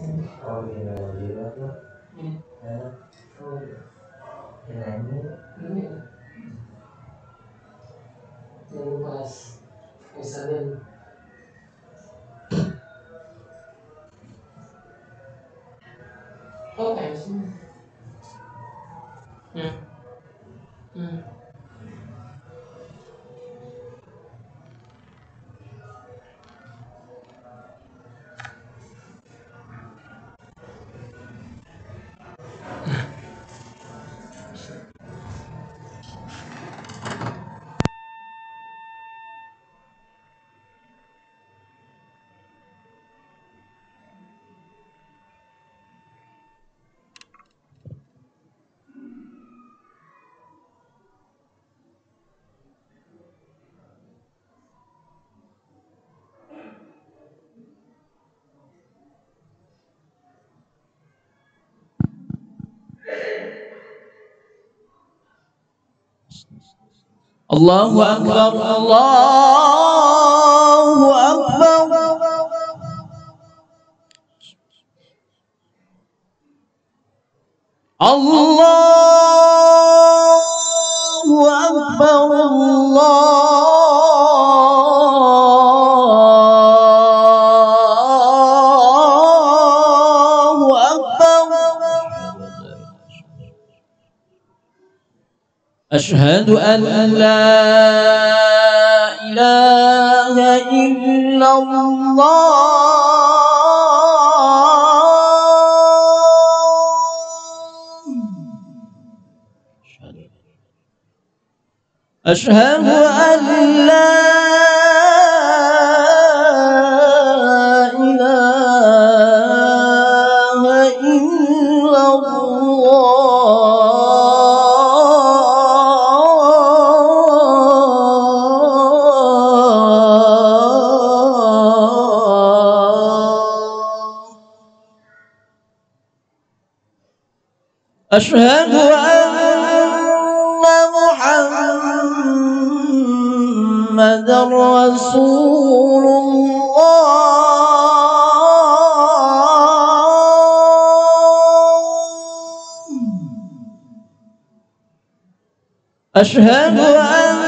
Oh iya, iya tuh. Ini yang pas Senin. Oh, kayak sini. Allahu Akbar, Allahu Akbar. Allahu Akbar, Allahu Akbar. أشهد أن لا إله إلا الله. أشهد أن لا إله إلا الله. أشهد أن محمدًا رسول الله. أشهد أن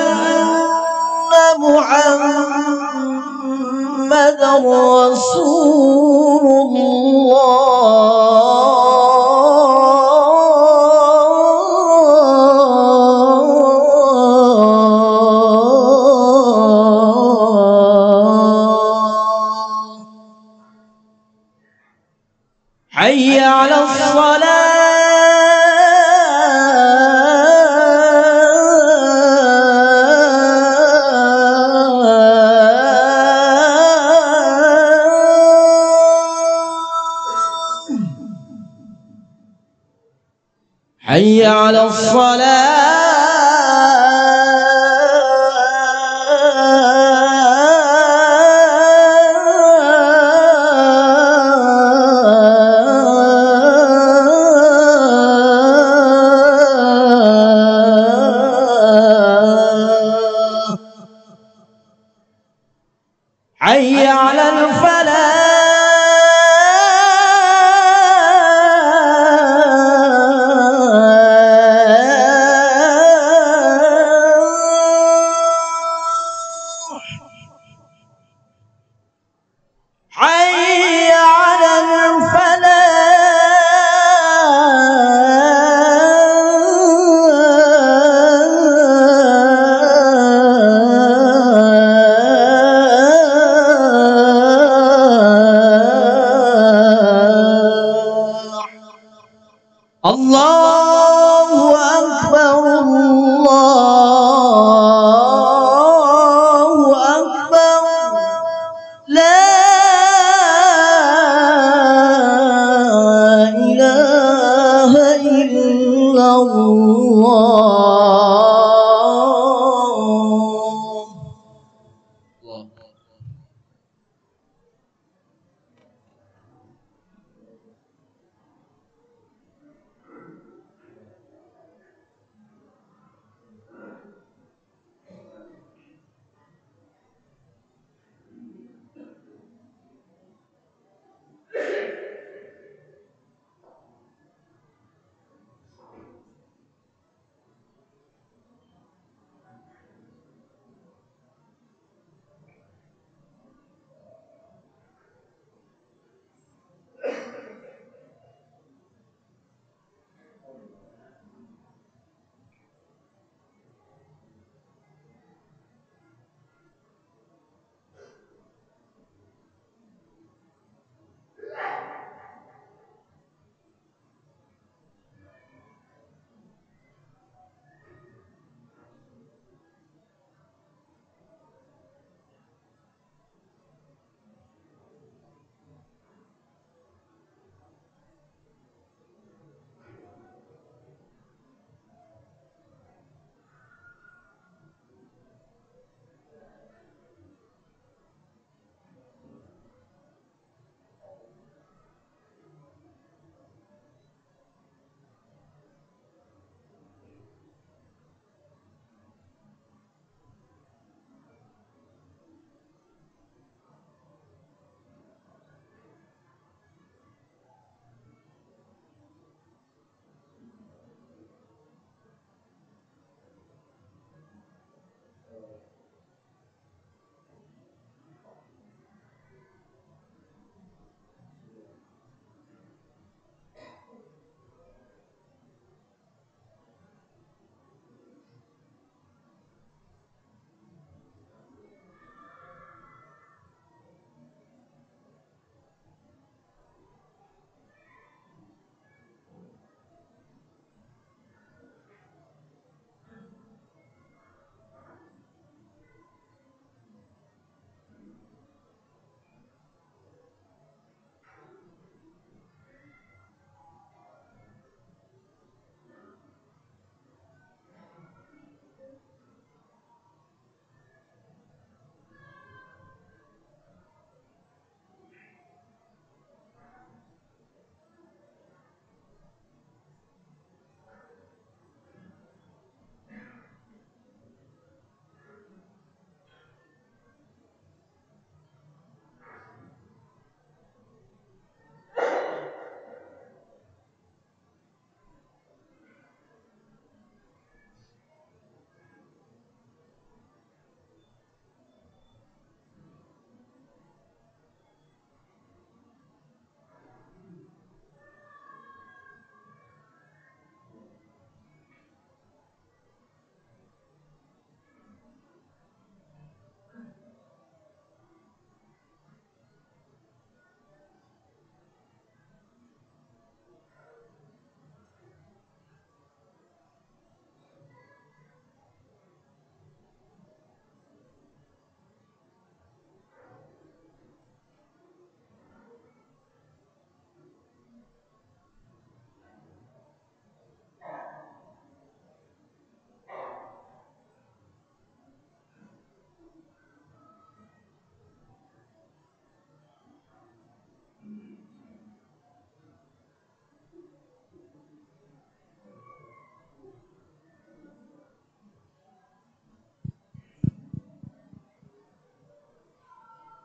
محمدًا رسول الله. حي على الصلاة. حي على الصلاة. حي على الفلاح. حي على الفلاح.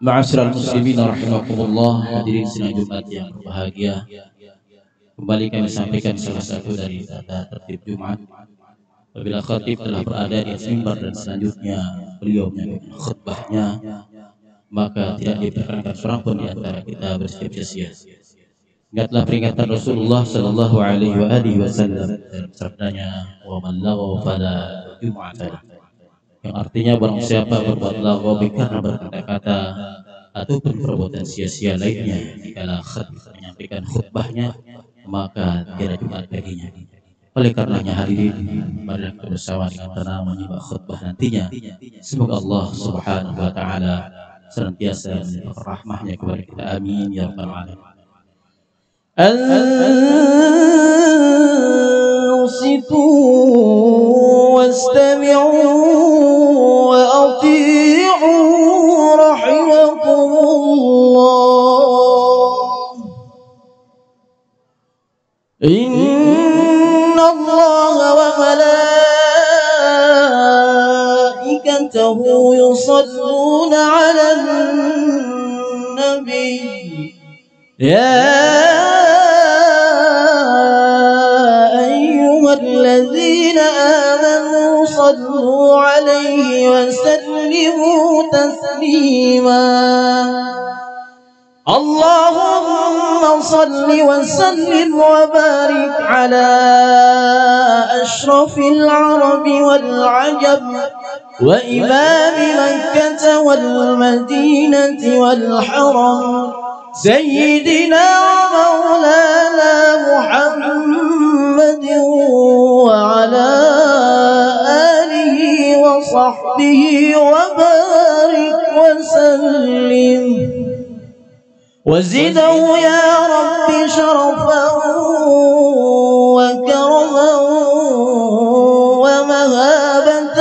Ma'asyiral muslimin rahimakumullah, hadirin sidang Jumat yang berbahagia. Kembali kami sampaikan salah satu dari tata tertib Jumat. Apabila khatib telah berada di atas mimbar dan selanjutnya beliau menyampaikan khutbahnya, maka tidak diperkenankan seorang pun di antara kita bersikap sia-sia. Ingatlah peringatan Rasulullah sallallahu alaihi wasallam dalam sabdanya, "Wa man laghaw fala jum'ata." Yang artinya barang siapa berbuat laghaw karena berkata-kata ataupun perbuatan sia-sia lainnya dikala khatib menyampaikan khutbahnya, maka tiada Jumat baginya. Oleh karenanya hadirin, marilah kita bersama dengan tenang menyimak khutbah nantinya. Semoga Allah Subhanahu wa taala senantiasa melimpahkan rahmahnya kepada kita. Amin ya rabbal alamin. أنصتوا واستمعوا وأطيعوا رحمكم الله إن الله وملائكته يصلون على النبي يا الذين آمنوا صلوا عليه وسلموا تسليما اللهم صل وسلم وبارك على أشرف العرب والعجم وإمام مكة والمدينة والحرم سيدنا ومولانا محمد وعلى آله وصحبه وبارك وسلم وزده يا رب شرفا وكرما ومهابة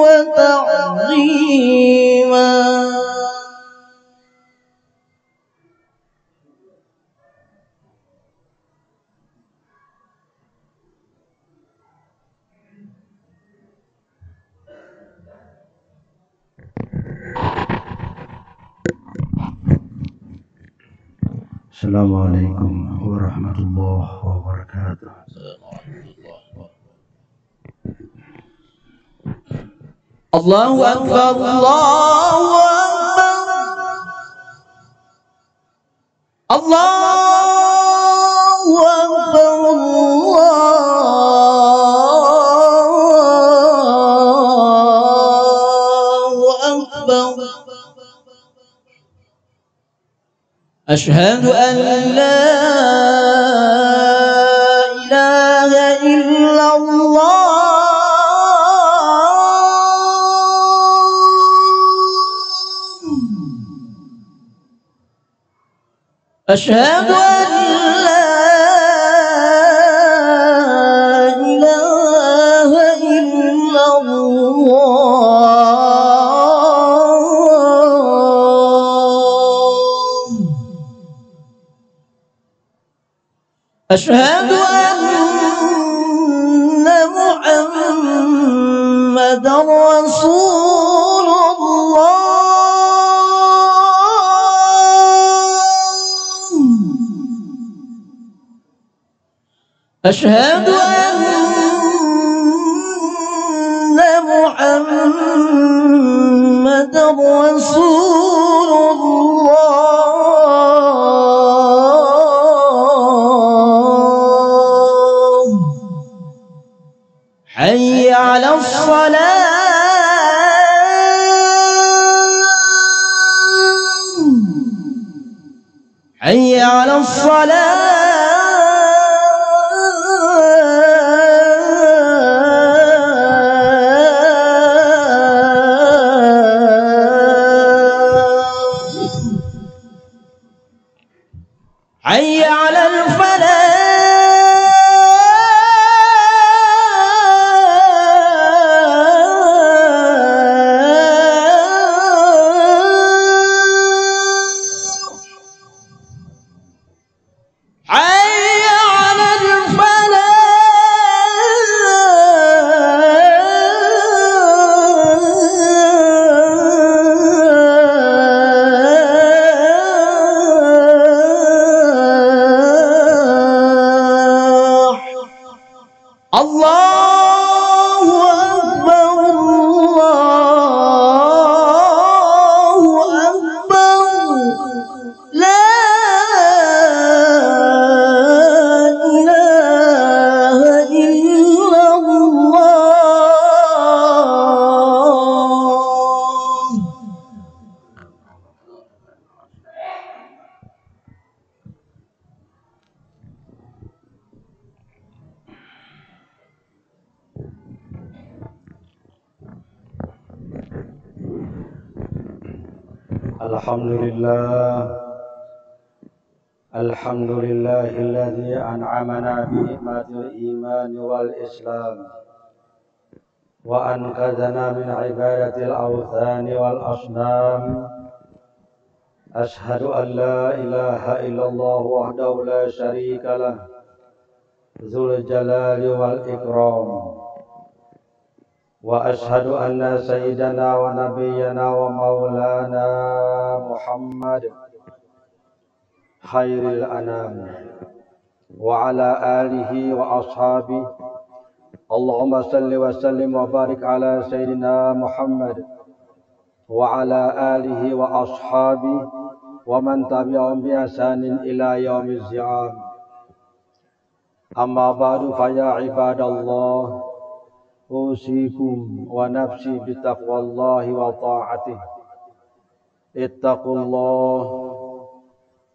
وتعظيما. Assalamualaikum warahmatullahi wabarakatuh. Allahu Akbar, Allahu Akbar, Allahu Akbar, Allahu Akbar. أشهد أن لا إله إلا الله أشهد أن لا إله إلا الله أشهد أن محمدا رسول الله أشهد أن محمدا رسول الله حي على الصلاة حي على الصلاة حي على الفلاح الحمد لله الذي أنعمنا بنعمة الإيمان والإسلام وأنقذنا من عبادة الأوثان والأصنام. أشهد أن لا إله إلا الله وحده لا شريك له ذو الجلال والإكرام. وأشهد أن سيدنا ونبينا ومولانا محمد خير الأنام وعلى آله وأصحابه. اللهم صل وسلم وبارك على سيدنا محمد وعلى آله وأصحابه ومن تبعهم بإحسان إلى يوم الزعام. أما بعد فيا عباد الله أوصيكم ونفسي بتقوى الله وطاعته.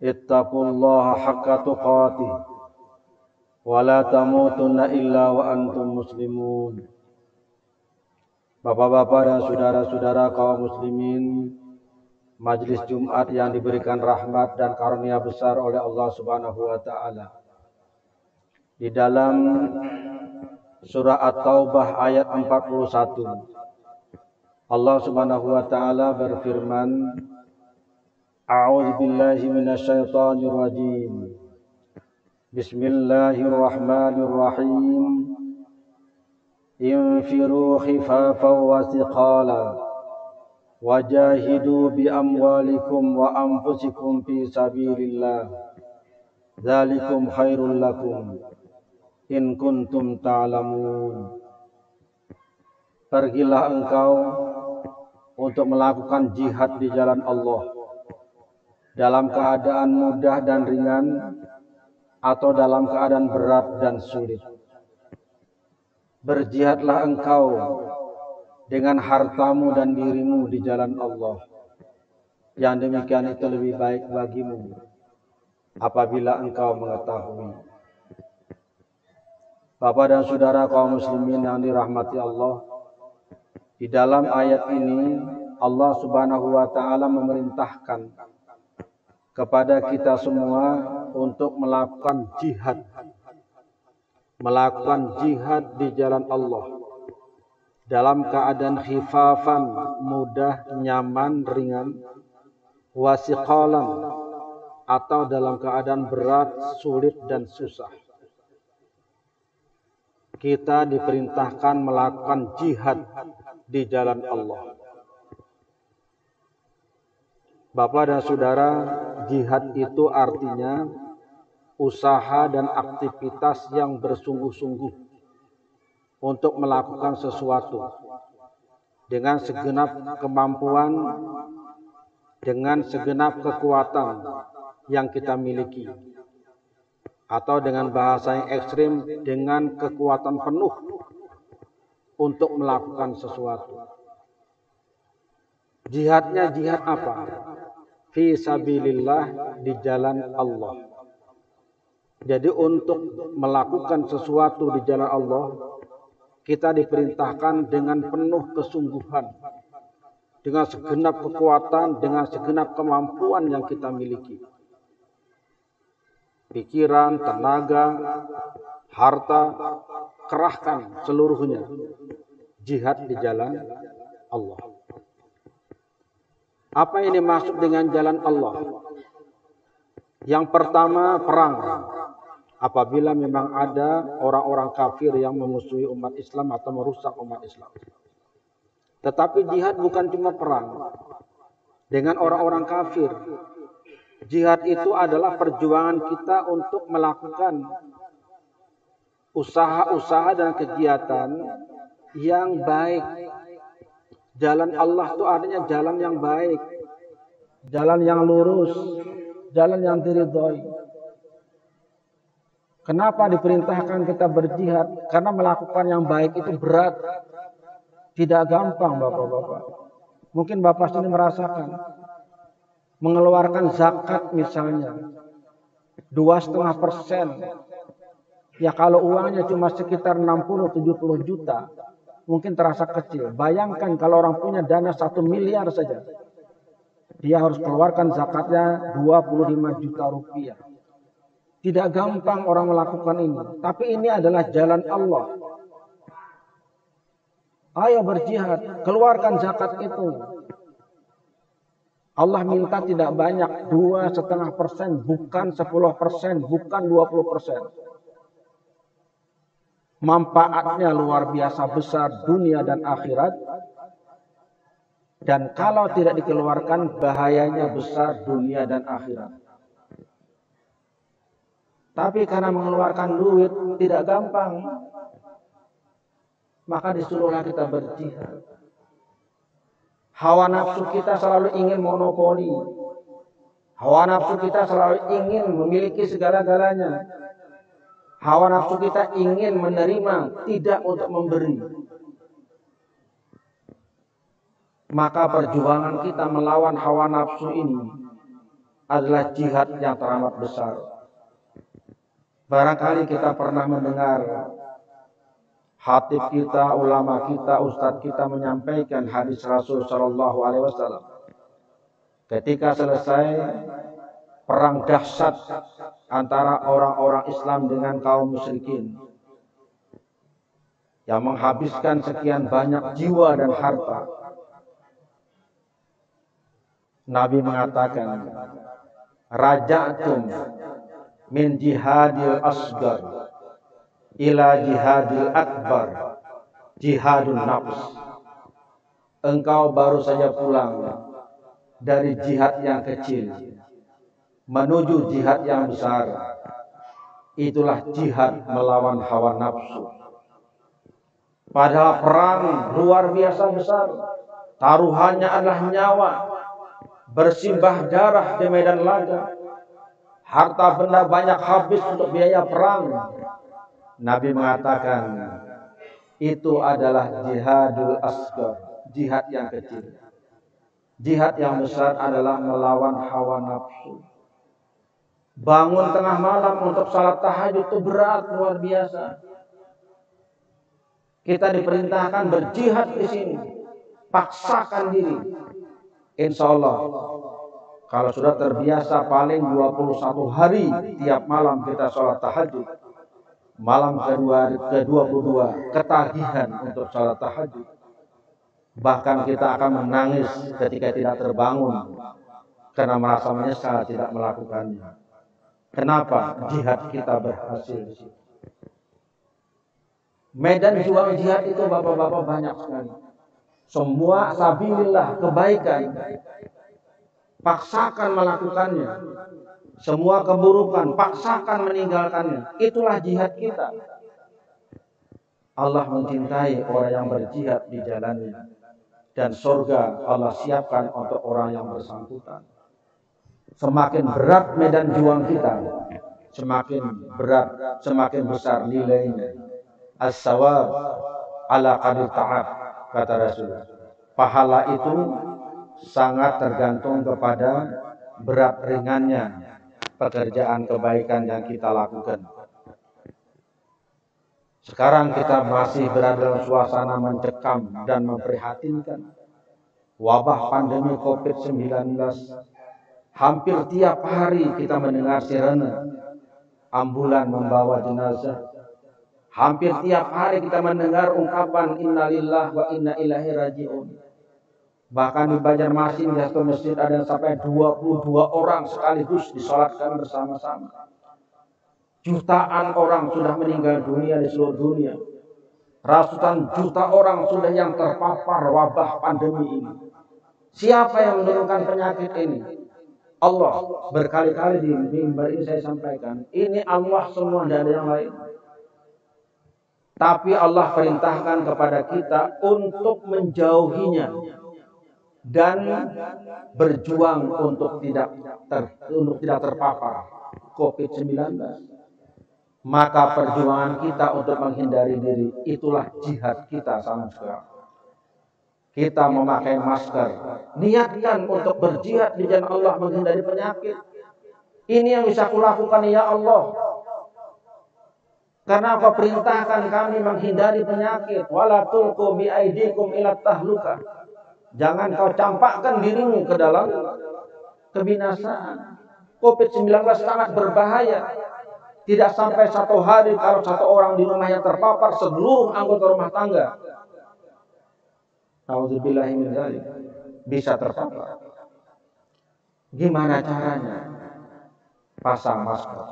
اتقوا الله حق تقاته ولا تموتن إلا وأنتم مسلمون. Bapak-bapak dan saudara-saudara kaum muslimin, majelis Jumat yang diberikan rahmat dan karunia besar oleh Allah Subhanahu wa taala. Di dalam surah At-Taubah ayat 41, Allah Subhanahu wa taala berfirman, A'udzu billahi minasyaitonir rajim. Bismillahirrahmanirrahim. Infiru khifafan wa thiqala wajahidu bi amwalikum wa anfusikum fi sabilillah. Dzalikum khairul lakum in kuntum ta'lamun. Pergilah engkau untuk melakukan jihad di jalan Allah dalam keadaan mudah dan ringan atau dalam keadaan berat dan sulit. Berjihadlah engkau dengan hartamu dan dirimu di jalan Allah. Yang demikian itu lebih baik bagimu apabila engkau mengetahui. Bapak dan saudara kaum muslimin yang dirahmati Allah, di dalam ayat ini Allah Subhanahu wa taala memerintahkan kepada kita semua untuk melakukan jihad di jalan Allah dalam keadaan khifafan, mudah, nyaman, ringan, wasiqalan, atau dalam keadaan berat, sulit dan susah. Kita diperintahkan melakukan jihad di jalan Allah. Bapak dan saudara, jihad itu artinya usaha dan aktivitas yang bersungguh-sungguh untuk melakukan sesuatu dengan segenap kemampuan, dengan segenap kekuatan yang kita miliki, atau dengan bahasa yang ekstrim, dengan kekuatan penuh untuk melakukan sesuatu. Jihadnya jihad apa? Fi sabilillah, di jalan Allah. Jadi untuk melakukan sesuatu di jalan Allah, kita diperintahkan dengan penuh kesungguhan, dengan segenap kekuatan, dengan segenap kemampuan yang kita miliki. Pikiran, tenaga, harta, kerahkan seluruhnya. Jihad di jalan Allah. Apa ini maksud dengan jalan Allah? Yang pertama, perang. Apabila memang ada orang-orang kafir yang memusuhi umat Islam atau merusak umat Islam. Tetapi jihad bukan cuma perang dengan orang-orang kafir. Jihad itu adalah perjuangan kita untuk melakukan usaha-usaha dan kegiatan yang baik. Jalan Allah itu artinya jalan yang baik, jalan yang lurus, jalan yang diridhoi. Kenapa diperintahkan kita berjihad? Karena melakukan yang baik itu berat. Tidak gampang, Bapak-bapak. Mungkin Bapak sendiri merasakan. Mengeluarkan zakat misalnya. 2,5%. Ya kalau uangnya cuma sekitar 60-70 juta. Mungkin terasa kecil. Bayangkan kalau orang punya dana 1 miliar saja. dia harus keluarkan zakatnya 25 juta rupiah. Tidak gampang orang melakukan ini, tapi ini adalah jalan Allah. Ayo berjihad, keluarkan zakat itu. Allah minta tidak banyak, 2,5%, bukan 10%, bukan 20%. Manfaatnya luar biasa besar dunia dan akhirat. Dan kalau tidak dikeluarkan, bahayanya besar dunia dan akhirat. Tapi karena mengeluarkan duit tidak gampang, maka disuruhlah kita berjihad. Hawa nafsu kita selalu ingin monopoli. Hawa nafsu kita selalu ingin memiliki segala-galanya. Hawa nafsu kita ingin menerima, tidak untuk memberi. Maka perjuangan kita melawan hawa nafsu ini adalah jihad yang teramat besar. Barangkali kita pernah mendengar khatib kita, ulama kita, ustadz kita menyampaikan hadis Rasul Shallallahu Alaihi Wasallam. Ketika selesai perang dahsyat antara orang-orang Islam dengan kaum musyrikin yang menghabiskan sekian banyak jiwa dan harta, Nabi mengatakan, raja'tum min jihadil asgar ila jihadil akbar, jihadun nafs. Engkau baru saja pulang dari jihad yang kecil menuju jihad yang besar. Itulah jihad melawan hawa nafsu. Padahal perang luar biasa besar. Taruhannya adalah nyawa, bersimbah darah di medan laga. Harta benda banyak habis untuk biaya perang. Nabi mengatakan itu adalah jihadul asgar, jihad yang kecil. Jihad yang besar adalah melawan hawa nafsu. Bangun tengah malam untuk salat tahajud itu berat luar biasa. Kita diperintahkan berjihad di sini. Paksakan diri. Insya Allah, kalau sudah terbiasa paling 21 hari tiap malam kita sholat tahajud, malam ke-22 ketagihan untuk sholat tahajud. Bahkan kita akan menangis ketika tidak terbangun karena merasa menyesal tidak melakukannya. Kenapa? Jihad kita berhasil. Medan juang jihad itu bapak-bapak banyak sekali. Semua sabilillah, kebaikan, paksakan melakukannya. Semua keburukan, paksakan meninggalkannya. Itulah jihad kita. Allah mencintai orang yang berjihad di jalannya. Dan surga Allah siapkan untuk orang yang bersangkutan. Semakin berat medan juang kita, semakin berat, semakin besar nilainya. As-sawab ala qadir ta'ab, kata Rasul. Pahala itu sangat tergantung kepada berat ringannya pekerjaan kebaikan yang kita lakukan. Sekarang kita masih berada dalam suasana mencekam dan memprihatinkan. Wabah pandemi COVID-19. Hampir tiap hari kita mendengar sirene ambulan membawa jenazah. Hampir tiap hari kita mendengar ungkapan innalillah wa inna ilaihi raji'un. Bahkan di Banjarmasin di satu masjid ada sampai 22 orang sekaligus disolatkan bersama-sama. Jutaan orang sudah meninggal dunia di seluruh dunia. Ratusan juta orang sudah yang terpapar wabah pandemi ini. Siapa yang menurunkan penyakit ini? Allah. Berkali-kali di mimbar ini saya sampaikan, ini Allah semua, tidak ada yang lain. Tapi Allah perintahkan kepada kita untuk menjauhinya dan berjuang untuk tidak terpapar COVID-19. Maka perjuangan kita untuk menghindari diri, itulah jihad kita sama sekali. Kita memakai masker, niatkan untuk berjihad di jalan Allah menghindari penyakit. Ini yang bisa kulakukan ya Allah. Karena apa? Perintahkan kami menghindari penyakit. Wala tulqu bi aidikum ila tahluka. Jangan kau campakkan dirimu ke dalam kebinasaan. COVID-19 sangat berbahaya. Tidak sampai 1 hari kalau 1 orang di rumahnya terpapar, seluruh anggota rumah tangga, nauzubillahi min dzalik, bisa terpapar. Gimana caranya? Pasang masker.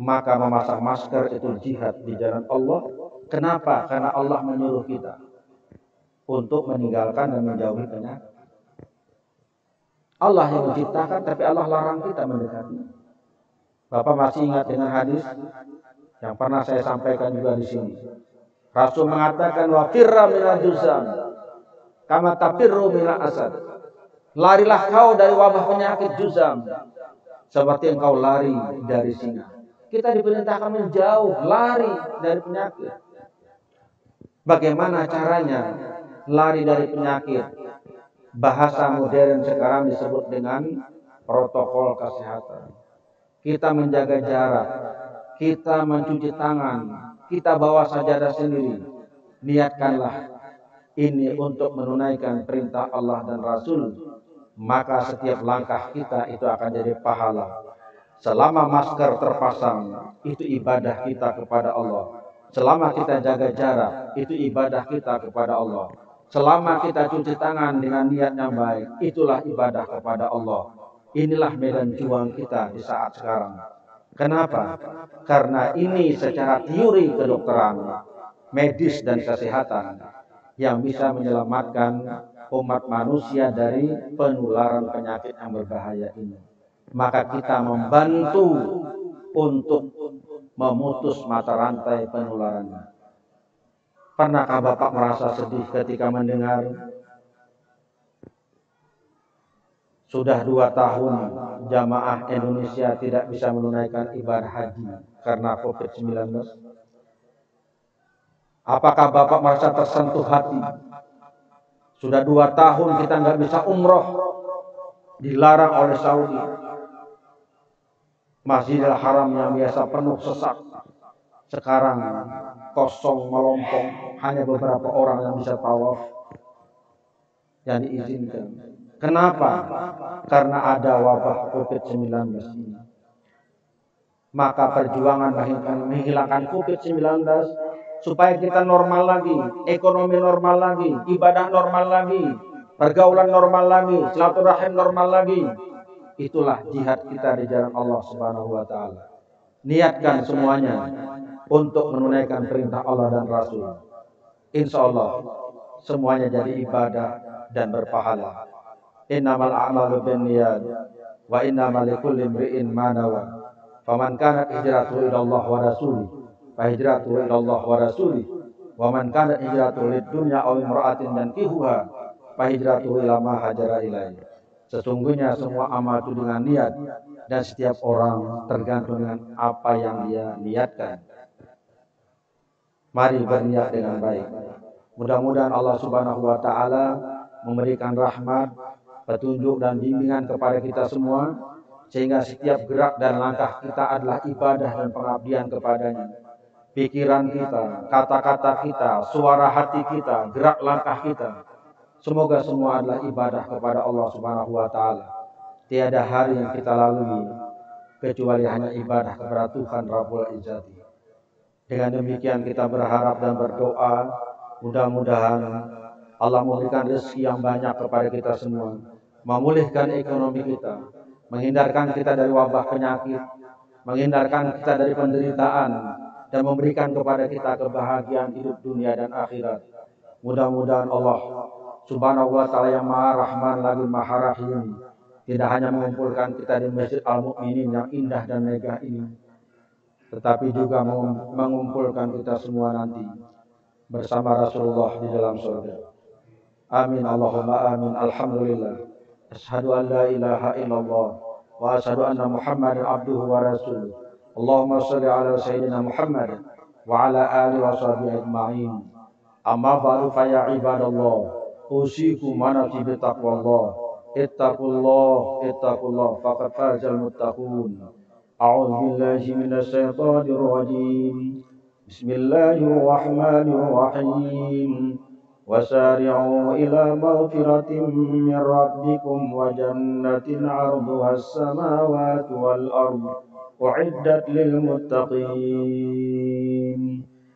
Maka memasang masker itu jihad di jalan Allah. Kenapa? Karena Allah menyuruh kita untuk meninggalkan dan menjauhi penyakit. Allah yang menciptakan, tapi Allah larang kita mendekati. Bapak masih ingat dengan hadis yang pernah saya sampaikan juga di sini. Rasul mengatakan, wa firra minal juzam kama tafirru minal asad. Larilah kau dari wabah penyakit juzam seperti engkau lari dari singa. Kita diperintahkan menjauh, lari dari penyakit. Bagaimana caranya lari dari penyakit? Bahasa modern sekarang disebut dengan protokol kesehatan. Kita menjaga jarak, kita mencuci tangan, kita bawa sajadah sendiri. Niatkanlah ini untuk menunaikan perintah Allah dan Rasul, maka setiap langkah kita itu akan jadi pahala. Selama masker terpasang, itu ibadah kita kepada Allah. Selama kita jaga jarak, itu ibadah kita kepada Allah. Selama kita cuci tangan dengan niat yang baik, itulah ibadah kepada Allah. Inilah medan juang kita di saat sekarang. Kenapa? Karena ini secara teori kedokteran, medis dan kesehatan yang bisa menyelamatkan umat manusia dari penularan penyakit yang berbahaya ini. Maka kita membantu untuk memutus mata rantai penularannya. Pernahkah Bapak merasa sedih ketika mendengar sudah 2 tahun jamaah Indonesia tidak bisa menunaikan ibadah haji karena COVID-19? Apakah Bapak merasa tersentuh hati? Sudah 2 tahun kita nggak bisa umroh, dilarang oleh Saudi. Masjidil Haram yang biasa penuh sesak, sekarang kosong melompong, hanya beberapa orang yang bisa tawaf yang diizinkan. Kenapa? Karena ada wabah COVID-19 ini. Maka perjuangan menghilangkan COVID-19 supaya kita normal lagi, ekonomi normal lagi, ibadah normal lagi, pergaulan normal lagi, silaturahim normal lagi. Itulah jihad kita di jalan Allah Subhanahu wa taala. Niatkan semuanya untuk menunaikan perintah Allah dan Rasul. Insya Allah semuanya jadi ibadah dan berpahala. Innamal a'malu binniyat wa innamal likulli imri'in ma nawa. Faman kanat hijratuhu ila Allah wa rasulih fa hijratuhu ila Allah wa rasulih. Wa man kanat hijratuhu lid dunya aw imra'atin yankihuha fa hijratuhu ila ma hajara ilaihi. Sesungguhnya semua amal itu dengan niat, dan setiap orang tergantung dengan apa yang dia niatkan. Mari berniat dengan baik. Mudah-mudahan Allah Subhanahu wa taala memberikan rahmat, petunjuk dan bimbingan kepada kita semua, sehingga setiap gerak dan langkah kita adalah ibadah dan pengabdian kepadanya. Pikiran kita, kata-kata kita, suara hati kita, gerak langkah kita, semoga semua adalah ibadah kepada Allah Subhanahu wa taala. Tiada hari yang kita lalui kecuali hanya ibadah kepada Tuhan Rabbul Izzati. Dengan demikian kita berharap dan berdoa, mudah-mudahan Allah memberikan rezeki yang banyak kepada kita semua, memulihkan ekonomi kita, menghindarkan kita dari wabah penyakit, menghindarkan kita dari penderitaan, dan memberikan kepada kita kebahagiaan hidup dunia dan akhirat. Mudah-mudahan Allah Subhanahu wa taala yang Maha Rahman lagi Maha Rahim tidak hanya mengumpulkan kita di Masjid Al-Mu'minin yang indah dan megah ini, tetapi juga mengumpulkan kita semua nanti bersama Rasulullah di dalam surga. Amin Allahumma amin. Alhamdulillah. Asyhadu an la ilaha illallah wa asyhadu anna Muhammadan abduhu wa rasuluh. Allahumma shalli ala sayyidina Muhammad wa ala alihi wa sahbihi ajma'in. Amma ba'du fa ya ibadallah, usikum wa nafsi bi taqwallah. Ittaqullah faqad fazal muttaqun. A'udzu billahi minasy syaithanir rajim. Bismillahirrahmanirrahim. وسارعوا إلى مغفرة من ربكم وجنة عرضها السماوات والأرض أعدت للمتقين.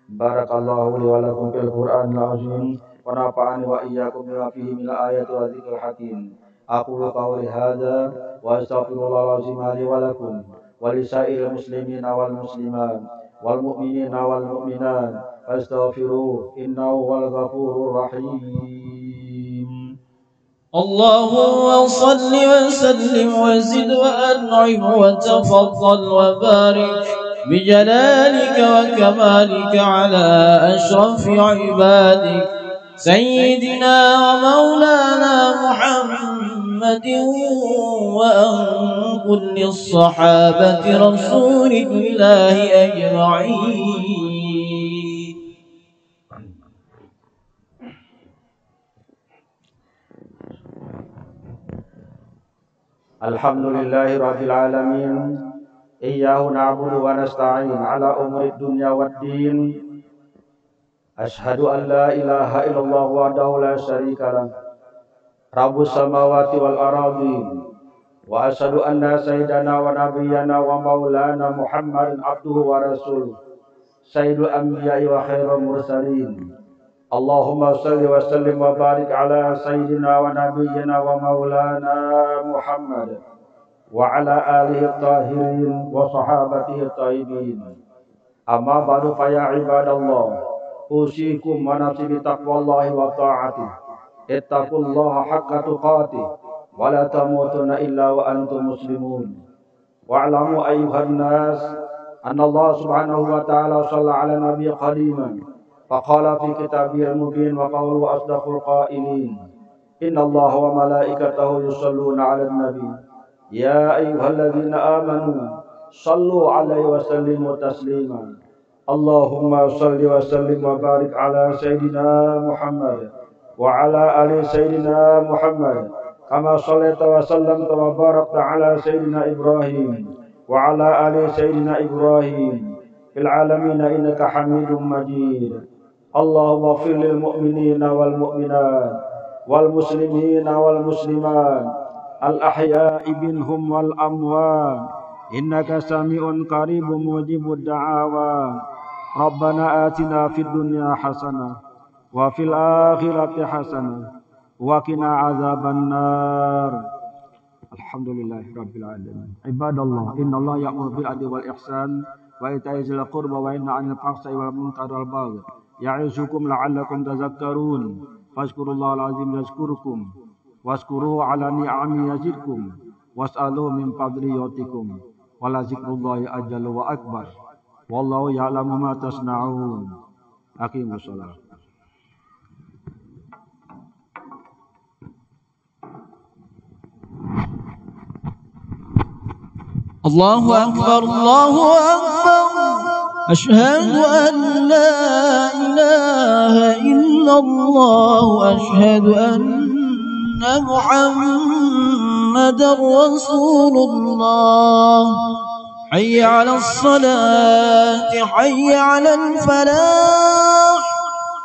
بارك الله لي ولكم في القرآن العظيم ونفعني وإياكم بما فيه من الآيات والذكر الحكيم. أقول قولي هذا وأستغفر الله العظيم لي ولكم ولسائر المسلمين والمسلمات والمؤمنين والمؤمنات فاستغفروه إنه هو الغفور الرحيم. اللهم صل وسلم وزد وأنعم وتفضل وبارك بجلالك وكمالك على أشرف عبادك سيدنا ومولانا محمد وأن كل الصحابة رسول الله أجمعين. Alhamdulillahi Rabbil Alamin. Iyyahu na'budu wa nasta'in ala umuri dunya waddin. Ashhadu an la ilaha illallah wahdahu la syarika lah, Rabbus samawati wal ardi. Wa ashhadu anna sayyidana wa nabiyyana wa maulana Muhammadan abduhu wa rasuluh, sayyidul anbiya'i wa khairul mursalin. Allahumma salli wa sallim wa barik ala sayyidina wa nabiyyina wa maulana Muhammad wa ala alihi tahirin wa sahabatihi taibin. Amma ba'du fa ya ibadallah, usikum wa nafsi bi taqwallahi wa ta'atih. Ittaqullaha haqqa tuqatih wa la tamutunna illa wa antum muslimun. Wa'lamu ayyuhan nas anna Allah subhanahu wa ta'ala shalla ala nabiy qadiman faqala fi kitabihil mubin wa qawluhu asdaqul qailin. Inna Allah wa malaikatahu yusalluna 'alan nabi ya ayyuhalladzina amanu sallu 'alaihi wa sallimu taslima. Allahumma salli wa sallim wa barik ala sayyidina Muhammad wa ala ali sayyidina Muhammad kama shallaita wa sallamta wa barakta ala sayyidina Ibrahim wa ala ali sayyidina Ibrahim fil alamin innaka Hamidum Majid. Allahumma ighfir lil mu'minina wal mu'minat wal muslimina wal muslimat al ahya'i minhum wal amwat innaka sami'un qaribun mujibud da'awat. Rabbana atina fid dunya hasanah wa fil akhirati hasanah wa qina azabannar. Alhamdulillahi rabbil alamin. Ibadallah, innallaha ya'muru bil adli wal ihsan wa ita'i dzil qurba wa yanha 'anil fahsya'i wal munkari wal baghi ya'izukum la'allakum tadhakkarun. Fazkurullahal azim yazkurukum wazkuruhu 'ala ni'ami yazidkum was'aluhu min fadli yu'tikum wa la zikrullahi ajallu wa akbar wallahu ya'lamu ma tasna'un. Aqimus shalah. Allahu akbar, Allahu akbar. Asyhadu an la ilaha illallah, asyhadu anna Muhammadar Rasulullah. Hayya 'alas salati, hayya 'alal falah.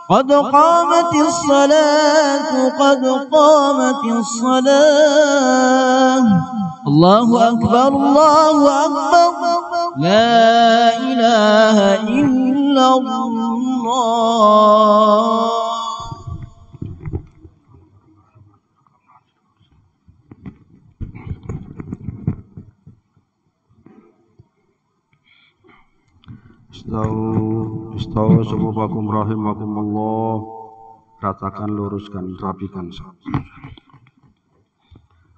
Qad qamatis salatu, qad qamatis salah. Allahu akbar, Allahu akbar. La ilaha illallah. Istawu subuhakum rahimakumullah. Ratakan, luruskan, rapikan.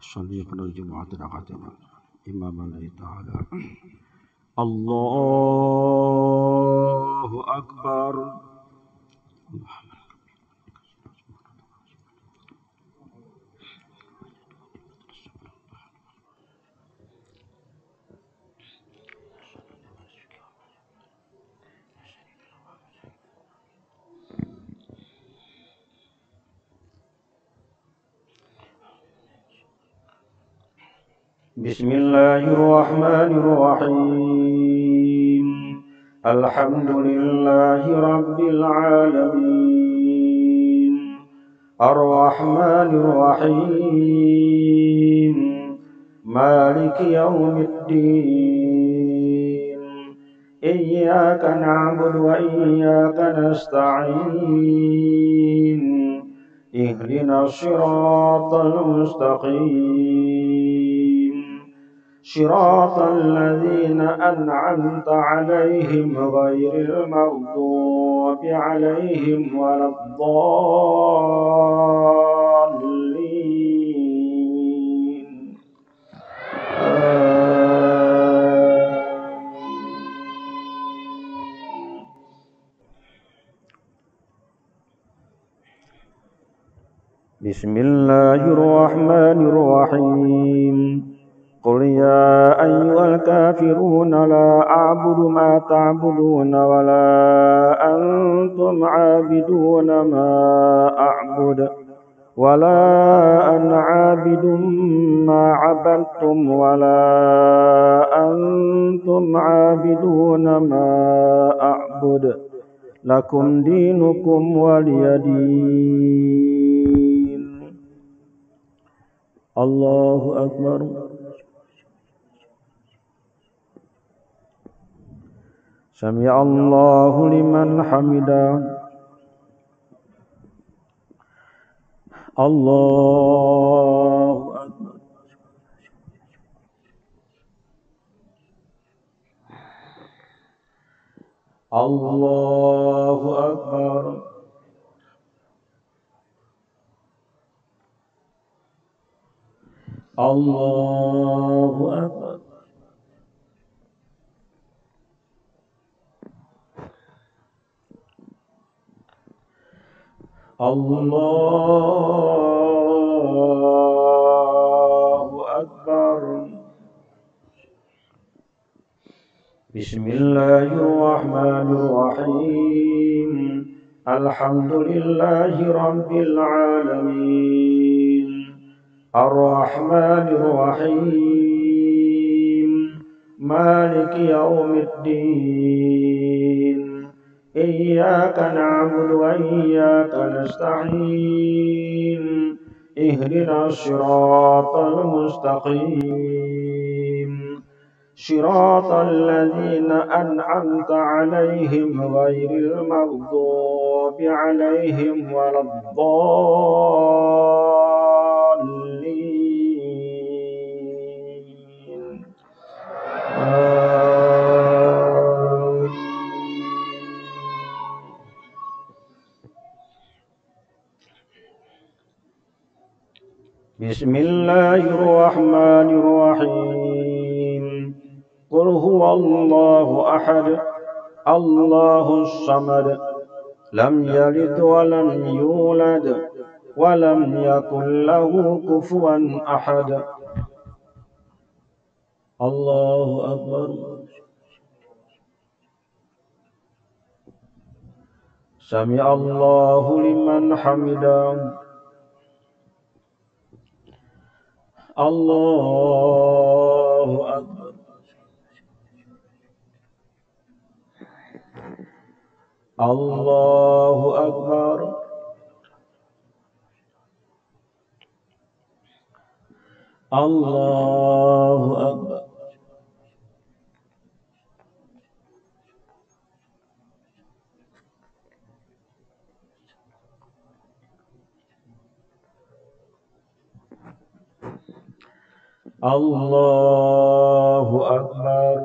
Salli pada Jumat rakaat Imam Allah Ta'ala. Allahu Akbar. Bismillahirrahmanirrahim. Alhamdulillahi rabbil alamin. الرحمن الرحيم مالك يوم الدين إياك نعبد وإياك نستعين اهدنا الصراط المستقيم صراط الذين أنعمت عليهم غير المغضوب عليهم ولا الضالين بسم الله الرحمن الرحيم قل يا أيها الكافرون لا أعبد ما تعبدون ولا أنتم عابدون ما أعبد ولا أنا عابد ما عبدتم ولا أنتم عابدون ما أعبد لكم دينكم ولي دين. الله أكبر. سمع الله لمن حمده. الله أكبر. الله أكبر. الله أكبر. الله أكبر. بسم الله الرحمن الرحيم الحمد لله رب العالمين الرحمن الرحيم مالك يوم الدين إياك نعبد وإياك نستعين اهدنا الصراط المستقيم صراط الذين أنعمت عليهم غير المغضوب عليهم ولا الضالين. بسم الله الرحمن الرحيم قل هو الله أحد الله الصمد لم يلد ولم يولد ولم يكن له كفوا أحد. الله أكبر. سمع الله لمن حمده. الله أكبر. الله أكبر. الله أكبر. الله أكبر.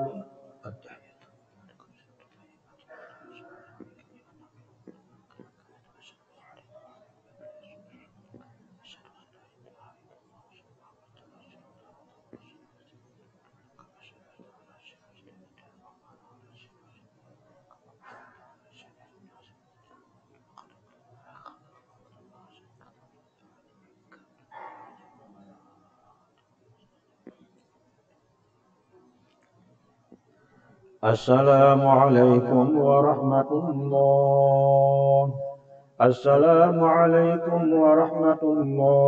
السلام عليكم ورحمة الله. السلام عليكم ورحمة الله.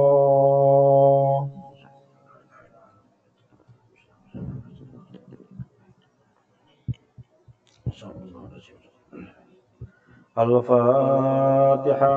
الفاتحة.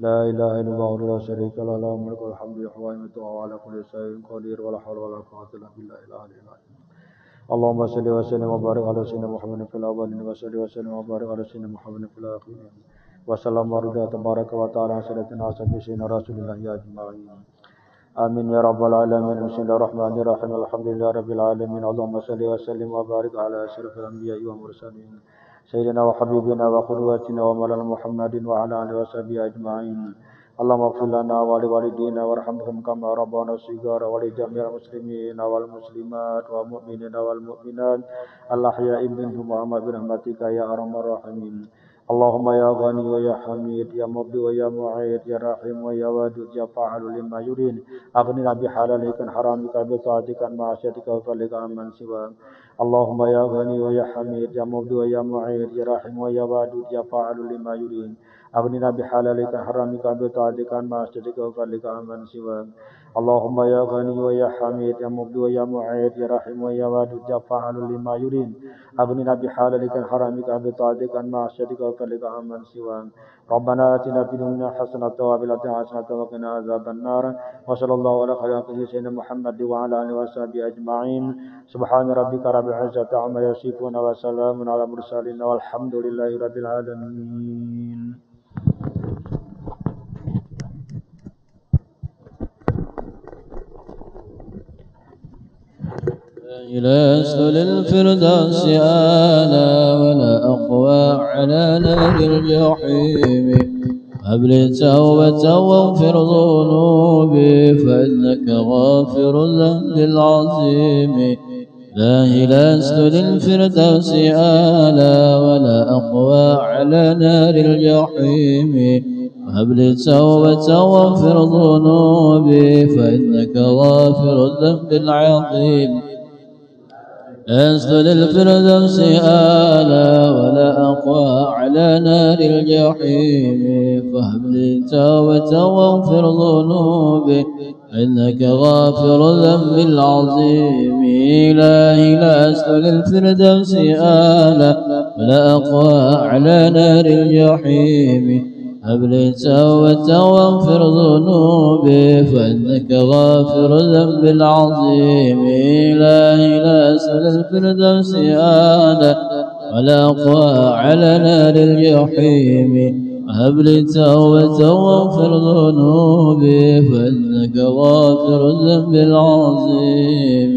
لا إله إلا الله وحده لا شريك له له الملك والحمد يحيي ويميت وهو على كل شيء قدير ولا حول ولا قوة إلا بالله العلي العظيم اللهم صل وسلم وبارك على سيدنا محمد في الأولين وصل وسلم وبارك على سيدنا محمد في الآخرين وسلم ورضا تبارك وتعالى عن سيدنا سيدنا رسول الله أجمعين آمين يا رب العالمين بسم الله الرحمن الرحيم الحمد لله رب العالمين اللهم صل وسلم وبارك على أشرف الأنبياء والمرسلين سيدنا وحبيبنا وقدوتنا ومولانا محمد وعلى آله وصحبه أجمعين اللهم اغفر لنا ولوالدينا وارحمهم كما ربونا صغارا ولجميع المسلمين والمسلمات والمؤمنين والمؤمنات الأحياء منهم وأموات برحمتك يا أرحم الراحمين اللهم يا غني ويا حميد يا مبدي ويا معيد يا رحيم ويا ودود يا فاعل لما يريد أغننا بحلالك عن حرامك بطاعتك عن معصيتك وفضلك عن من سواك اللهم يا غني ويا حميد يا مبدي ويا معيد يا رحيم ويا ودود يا فاعل لما يريد أغننا بحلالك عن حرامك بطاعتك عن معصيتك وفضلك عن من سواك اللهم يا غني ويا حميد يا مبدي ويا معيد يا رحيم ويا ودود يا فاعل لما يريد أغننا بحلالك عن حرامك بطاعتك عن معصيتك وفضلك عن من سواك ربنا آتنا في الدنيا حسنة وفي الآخرة حسنة وقنا عذاب النار وصلى الله على خلقه سيدنا محمد وعلى آله وصحبه أجمعين سبحان ربك رب العزة عما يصفون وسلام على المرسلين والحمد لله رب العالمين. لست للفردوس آلا ولا أقوى على نار الجحيم هب لي توبة واغفر ذنوبي فإنك غافر الذنب العظيم إلهي لست للفردوس آلا ولا أقوى على نار الجحيم هب لي توبة واغفر ذنوبي فإنك غافر الذنب العظيم لست للفردوس آلا ولا أقوى على نار الجحيم فهب لي توبة واغفر ذنوبي إنك غافر الذنب العظيم إلهي لست للفردوس آلا ولا أقوى على نار الجحيم هب لي توبة واغفر ذنوبي فإنك غافر الذنب العظيم إلهي لست للفردوس آلا ولا أقوى على نار الجحيم هب لي توبة واغفر ذنوبي فإنك غافر الذنب العظيم